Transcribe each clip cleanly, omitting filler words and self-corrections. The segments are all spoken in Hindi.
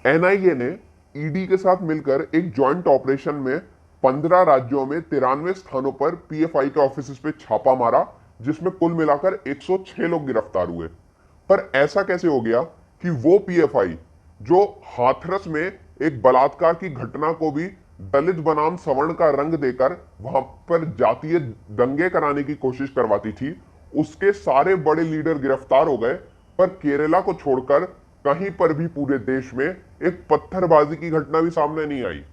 एनआईए ने ईडी के साथ मिलकर एक जॉइंट ऑपरेशन में 15 राज्यों में 93 स्थानों पर पीएफआई के ऑफिस पे छापा मारा, जिसमें कुल मिलाकर 106 लोग गिरफ्तार हुए। पर ऐसा कैसे हो गया कि वो पीएफआई जो हाथरस में एक बलात्कार की घटना को भी दलित बनाम सवर्ण का रंग देकर वहां पर जातीय दंगे कराने की कोशिश करवाती थी, उसके सारे बड़े लीडर गिरफ्तार हो गए, पर केरला को छोड़कर कहीं पर भी पूरे देश में एक पत्थरबाजी की घटना भी सामने नहीं आई।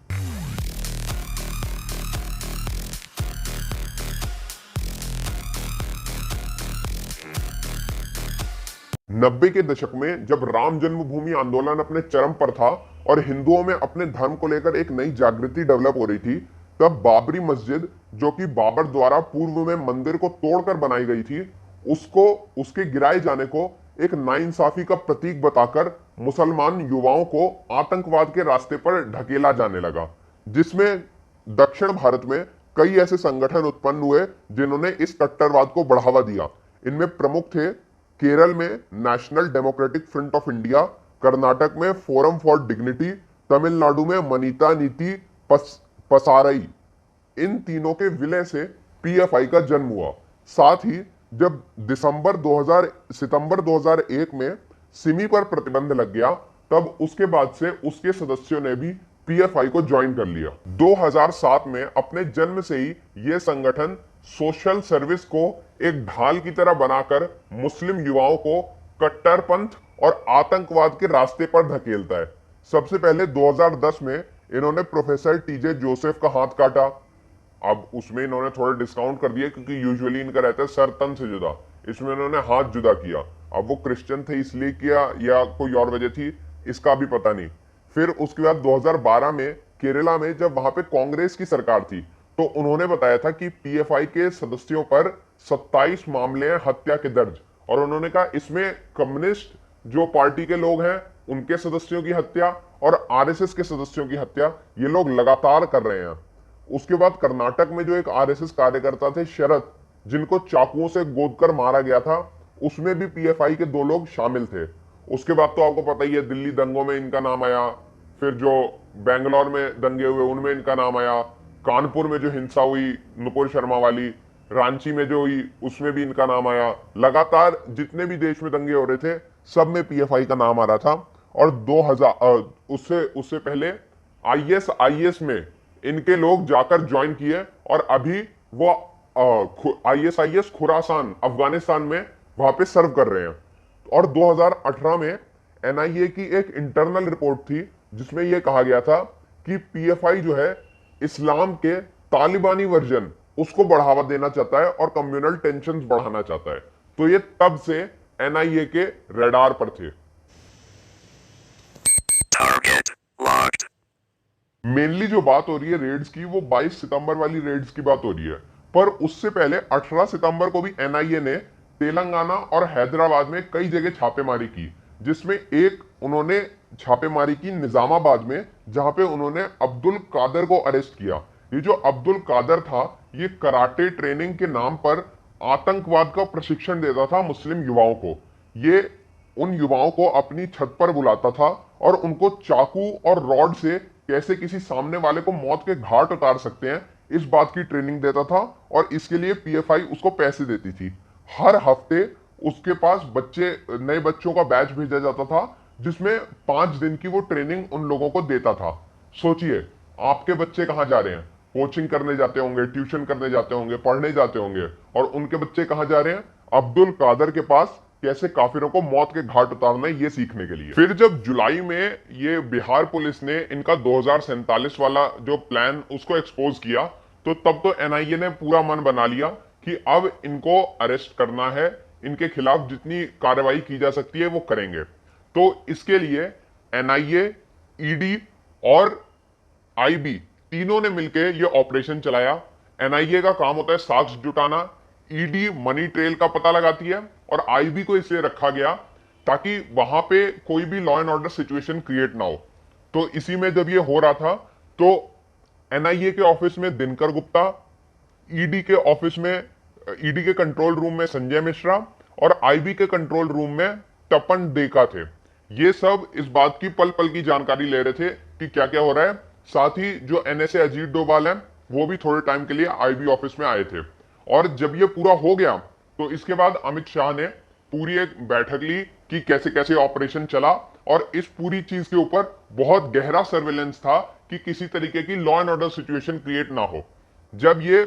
90 के दशक में जब राम जन्मभूमि आंदोलन अपने चरम पर था और हिंदुओं में अपने धर्म को लेकर एक नई जागृति डेवलप हो रही थी, तब बाबरी मस्जिद, जो कि बाबर द्वारा पूर्व में मंदिर को तोड़कर बनाई गई थी, उसको उसके गिराए जाने को एक नाइंसाफी का प्रतीक बताकर मुसलमान युवाओं को आतंकवाद के रास्ते पर ढकेला जाने लगा, जिसमें दक्षिण भारत में कई ऐसे संगठन उत्पन्न हुए जिन्होंने इस कट्टरवाद को बढ़ावा दिया। इनमें प्रमुख थे केरल में national democratic front of India, Karnataka में फोरम फॉर डिग्निटी, तमिलनाडु में मनीता नीति पसारई। इन तीनों के विलय से पीएफआई का जन्म हुआ। साथ ही जब सितंबर 2001 में सिमी पर प्रतिबंध लग गया, तब उसके बाद से उसके सदस्यों ने भी पीएफआई को ज्वाइन कर लिया। 2007 में अपने जन्म से ही यह संगठन सोशल सर्विस को एक ढाल की तरह बनाकर मुस्लिम युवाओं को कट्टरपंथ और आतंकवाद के रास्ते पर धकेलता है। सबसे पहले 2010 में इन्होंने प्रोफेसर टीजे जोसेफ का हाथ काटा। अब उसमें इन्होंने थोड़ा डिस्काउंट कर दिया क्योंकि यूजुअली इनका रहता है सर तन से जुदा, इसमें इन्होंने हाथ जुदा किया। अब वो क्रिश्चियन थे इसलिए किया या कोई और वजह थी, इसका भी पता नहीं। फिर उसके बाद 2012 में केरला में जब वहां पे कांग्रेस की सरकार थी, तो उन्होंने बताया था कि पीएफआई के सदस्यों पर 27 मामले हैं हत्या के दर्ज, और उन्होंने कहा इसमें कम्युनिस्ट जो पार्टी के लोग हैं उनके सदस्यों की हत्या और आरएसएस के सदस्यों की हत्या ये लोग लगातार कर रहे हैं। उसके बाद कर्नाटक में जो एक आरएसएस कार्यकर्ता थे शरद, जिनको चाकुओं से गोदकर मारा गया था, उसमें भी पीएफआई के 2 लोग शामिल थे। उसके बाद तो आपको पता ही है, दिल्ली दंगों में इनका नाम आया, फिर जो बेंगलोर में दंगे हुए उनमें इनका नाम आया, कानपुर में जो हिंसा हुई नुपुर शर्मा वाली, रांची में जो हुई उसमें भी इनका नाम आया। लगातार जितने भी देश में दंगे हो रहे थे सब में पीएफआई का नाम आ रहा था। और 2000 उससे उससे पहले आईएसआईएस में इनके लोग जाकर ज्वाइन किए और अभी वो आईएसआईएस खुरासान अफगानिस्तान में वहां पे सर्व कर रहे हैं। और 2018 में एनआईए की एक इंटरनल रिपोर्ट थी जिसमें यह कहा गया था कि पीएफआई जो है इस्लाम के तालिबानी वर्जन उसको बढ़ावा देना चाहता है और कम्युनल टेंशंस बढ़ाना चाहता है। तो ये तब से एनआईए के रडार पर थे। Target locked. मेनली जो बात हो रही है रेड्स की, वो 22 सितंबर वाली रेड्स की बात हो रही है, पर उससे पहले 18 सितंबर को भी एनआईए ने तेलंगाना और हैदराबाद में कई जगह छापेमारी की, जिसमें एक उन्होंने छापेमारी की निजामाबाद में, जहां पे उन्होंने अब्दुल कादर को अरेस्ट किया। ये जो अब्दुल कादर था, ये कराटे ट्रेनिंग के नाम पर आतंकवाद का प्रशिक्षण देता था मुस्लिम युवाओं को। ये उन युवाओं को अपनी छत पर बुलाता था और उनको चाकू और रॉड से कैसे किसी सामने वाले को मौत के घाट उतार सकते हैं, इस बात की ट्रेनिंग देता था। और इसके लिए पीएफआई उसको पैसे देती थी। हर हफ्ते उसके पास नए बच्चों का बैच भेजा जाता था, जिसमें 5 दिन की वो ट्रेनिंग उन लोगों को देता था। सोचिए, आपके बच्चे कहां जा रहे हैं, कोचिंग करने जाते होंगे, ट्यूशन करने जाते होंगे, पढ़ने जाते होंगे, और उनके बच्चे कहां जा रहे हैं, अब्दुल कादर के पास कैसे काफिरों को मौत के घाट उतारना है ये सीखने के लिए। फिर जब जुलाई में ये बिहार पुलिस ने इनका 2047 वाला जो प्लान उसको एक्सपोज किया, तो तब तो एनआईए ने पूरा मन बना लिया कि अब इनको अरेस्ट करना है, इनके खिलाफ जितनी कार्रवाई की जा सकती है वो करेंगे। तो इसके लिए एनआईए, ईडी और आईबी तीनों ने मिलकर ये ऑपरेशन चलाया। एनआईए का काम होता है साक्ष्य जुटाना, ईडी मनी ट्रेल का पता लगाती है, और आईबी को इसलिए रखा गया ताकि वहां पे कोई भी law and order situation create ना हो। तो इसी में जब ये हो रहा था, तो एनआईए के ऑफिस में दिनकर गुप्ता, ईडी के ऑफिस में ईडी के कंट्रोल रूम में संजय मिश्रा और आईबी के कंट्रोल रूम में तपन डेका थे। ये सब इस बात की पल पल की जानकारी ले रहे थे कि क्या क्या हो रहा है। साथ ही जो एनएसए अजीत डोभाल हैं वो भी थोड़े टाइम के लिए आईबी ऑफिस में आए थे। और जब ये पूरा हो गया तो इसके बाद अमित शाह ने पूरी एक बैठक ली कि कैसे कैसे ऑपरेशन चला, और इस पूरी चीज के ऊपर बहुत गहरा सर्वेलेंस था कि किसी तरीके की law and order situation create ना हो। जब ये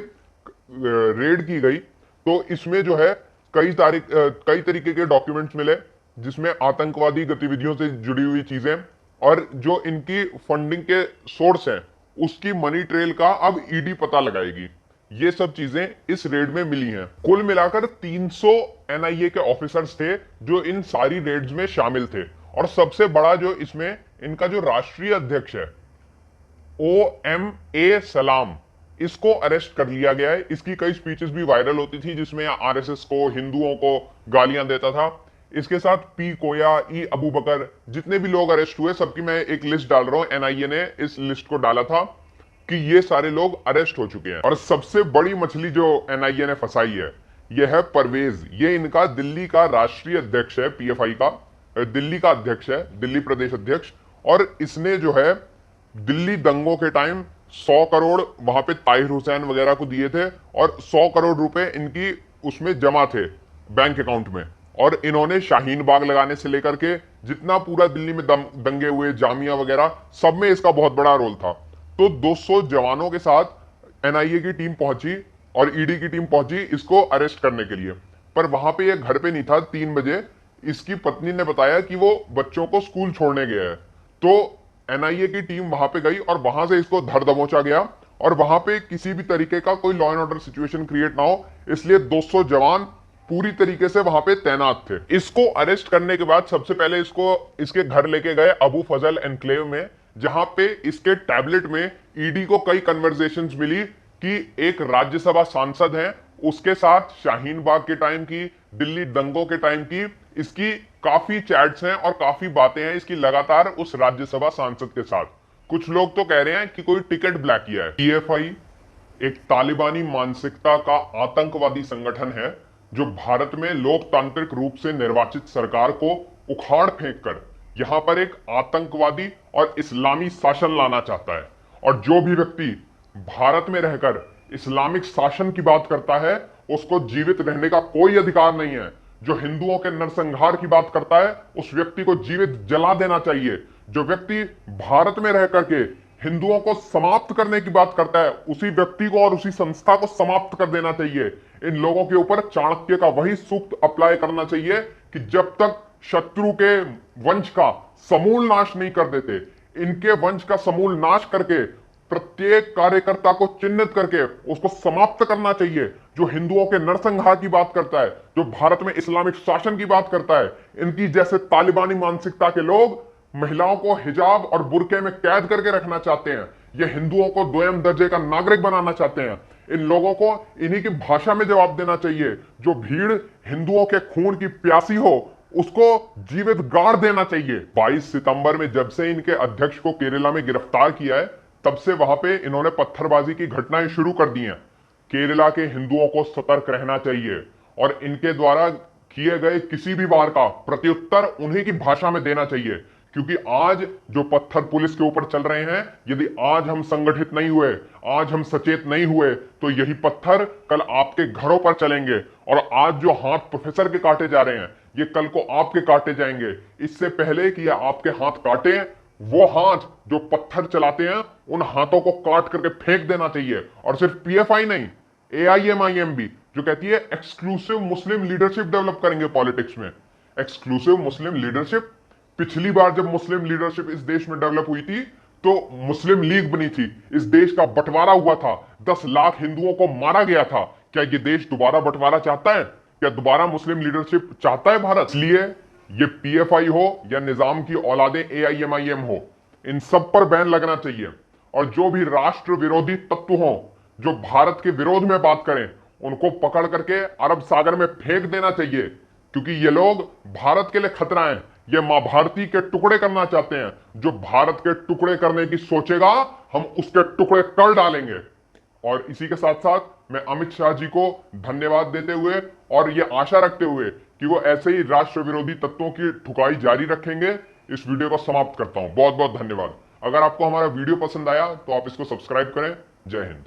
रेड की गई तो इसमें जो है कई तरीके के डॉक्यूमेंट्स मिले, जिसमें आतंकवादी गतिविधियों से जुड़ी हुई चीजें और जो इनकी फंडिंग के सोर्स हैं उसकी मनी ट्रेल का अब ईडी पता लगाएगी। ये सब चीजें इस रेड में मिली हैं। कुल मिलाकर 300 एनआईए के ऑफिसर्स थे जो इन सारी रेड्स में शामिल थे। और सबसे बड़ा जो इसमें इनका जो राष्ट्रीय अध्यक्ष है OMA सलाम, इसको अरेस्ट कर लिया गया है। इसकी कई स्पीचेस भी वायरल होती थी जिसमें आरएसएस को, हिंदुओं को गालियां देता था। इसके साथ पी कोया, ई अबू बकर, जितने भी लोग अरेस्ट हुए सबकी मैं एक लिस्ट डाल रहा हूं। एनआईए ने इस लिस्ट को डाला था कि ये सारे लोग अरेस्ट हो चुके हैं। और सबसे बड़ी मछली जो एनआईए ने फंसाई है यह है परवेज। ये इनका दिल्ली का राष्ट्रीय अध्यक्ष है, पीएफआई का दिल्ली का अध्यक्ष है, दिल्ली प्रदेश अध्यक्ष। और इसने जो है दिल्ली दंगों के टाइम 100 करोड़ वहां पे ताहिर हुसैन वगैरह को दिए थे, और 100 करोड़ रुपए इनकी उसमें जमा थे बैंक अकाउंट में। और इन्होंने शाहीन बाग लगाने से लेकर के जितना पूरा दिल्ली में दंगे हुए, जामिया वगैरह, सब में इसका बहुत बड़ा रोल था। तो 200 जवानों के साथ एनआईए की टीम पहुंची और ईडी की टीम पहुंची इसको अरेस्ट करने के लिए। पर वहां पे ये घर पे नहीं था। 3 बजे इसकी पत्नी ने बताया कि वो बच्चों को स्कूल छोड़ने गया है। तो एनआईए की टीम वहां पे गई और वहां से इसको धर दबोचा गया, और वहां पे किसी भी तरीके का कोई law and order situation create ना हो, इसलिए 200 जवान पूरी तरीके से वहां पे तैनात थे। इसको अरेस्ट करने के बाद सबसे पहले इसको इसके घर लेके गए अबू फजल एनक्लेव में, जहां पे इसके टैबलेट में ईडी को कई कन्वर्सेशंस मिली कि एक राज्यसभा सांसद है उसके साथ शाहीन बाग के टाइम की, दिल्ली दंगों के टाइम की इसकी काफी चैट्स हैं और काफी बातें हैं इसकी लगातार उस राज्यसभा सांसद के साथ। कुछ लोग तो कह रहे हैं कि कोई टिकट ब्लैक किया है। पीएफआई एक तालिबानी मानसिकता का आतंकवादी संगठन है जो भारत में लोकतांत्रिक रूप से निर्वाचित सरकार को उखाड़ फेंककर यहां पर एक आतंकवादी और इस्लामी शासन लाना चाहता है। और जो भी व्यक्ति भारत में रहकर इस्लामिक शासन की बात करता है उसको जीवित रहने का कोई अधिकार नहीं है। जो हिंदुओं के नरसंहार की बात करता है उस व्यक्ति को जीवित जला देना चाहिए। जो व्यक्ति भारत में रह करके हिंदुओं को समाप्त करने की बात करता है उसी व्यक्ति को और उसी संस्था को समाप्त कर देना चाहिए। इन लोगों के ऊपर चाणक्य का वही सूक्त अप्लाई करना चाहिए कि जब तक शत्रु के वंश का समूल नाश नहीं कर देते, इनके वंश का समूल नाश करके प्रत्येक कार्यकर्ता को चिन्हित करके उसको समाप्त करना चाहिए। जो हिंदुओं के नरसंहार की बात करता है, जो भारत में इस्लामिक शासन की बात करता है, इनकी जैसे तालिबानी मानसिकता के लोग महिलाओं को हिजाब और बुर्के में कैद करके रखना चाहते हैं। ये हिंदुओं को दोयम दर्जे का नागरिक बनाना चाहते हैं। इन लोगों को इन्हीं की भाषा में जवाब देना चाहिए। जो भीड़ हिंदुओं के खून की प्यासी हो उसको जीवित गाड़ देना चाहिए। 22 सितंबर में जब से इनके अध्यक्ष को केरला में गिरफ्तार किया है तब से वहां पे इन्होंने पत्थरबाजी की घटनाएं शुरू कर दी हैं। केरला के हिंदुओं को सतर्क रहना चाहिए और इनके द्वारा किए गए किसी भी वार का प्रत्युत्तर उन्हीं की भाषा में देना चाहिए। क्योंकि आज जो पत्थर पुलिस के ऊपर चल रहे हैं, यदि आज हम संगठित नहीं हुए, आज हम सचेत नहीं हुए, तो यही पत्थर कल आपके घरों पर चलेंगे। और आज जो हाथ प्रोफेसर के काटे जा रहे हैं ये कल को आपके काटे जाएंगे। इससे पहले कि ये आपके हाथ काटे, वो हाथ जो पत्थर चलाते हैं उन हाथों को काट करके फेंक देना चाहिए। और सिर्फ पीएफआई नहीं, एआईएमआईएम भी जो कहती है एक्सक्लूसिव मुस्लिम लीडरशिप डेवलप करेंगे पॉलिटिक्स में। एक्सक्लूसिव मुस्लिम लीडरशिप, पिछली बार जब मुस्लिम लीडरशिप इस देश में डेवलप हुई थी तो मुस्लिम लीग बनी थी, इस देश का बंटवारा हुआ था, 10 लाख हिंदुओं को मारा गया था। क्या ये देश दोबारा बंटवारा चाहता है? क्या दोबारा मुस्लिम लीडरशिप चाहता है भारत? इसलिए ये पीएफआई हो या निजाम की औलादे एआईएमआईएम हो, इन सब पर बैन लगना चाहिए। और जो भी राष्ट्र विरोधी तत्व हो जो भारत के विरोध में बात करें उनको पकड़ करके अरब सागर में फेंक देना चाहिए। क्योंकि ये लोग भारत के लिए खतरा है। ये मां भारती के टुकड़े करना चाहते हैं। जो भारत के टुकड़े करने की सोचेगा हम उसके टुकड़े कर डालेंगे। और इसी के साथ साथ मैं अमित शाह जी को धन्यवाद देते हुए और ये आशा रखते हुए कि वो ऐसे ही राष्ट्र विरोधी तत्वों की ठुकाई जारी रखेंगे, इस वीडियो को समाप्त करता हूं। बहुत बहुत धन्यवाद। अगर आपको हमारा वीडियो पसंद आया तो आप इसको सब्सक्राइब करें। जय हिंद।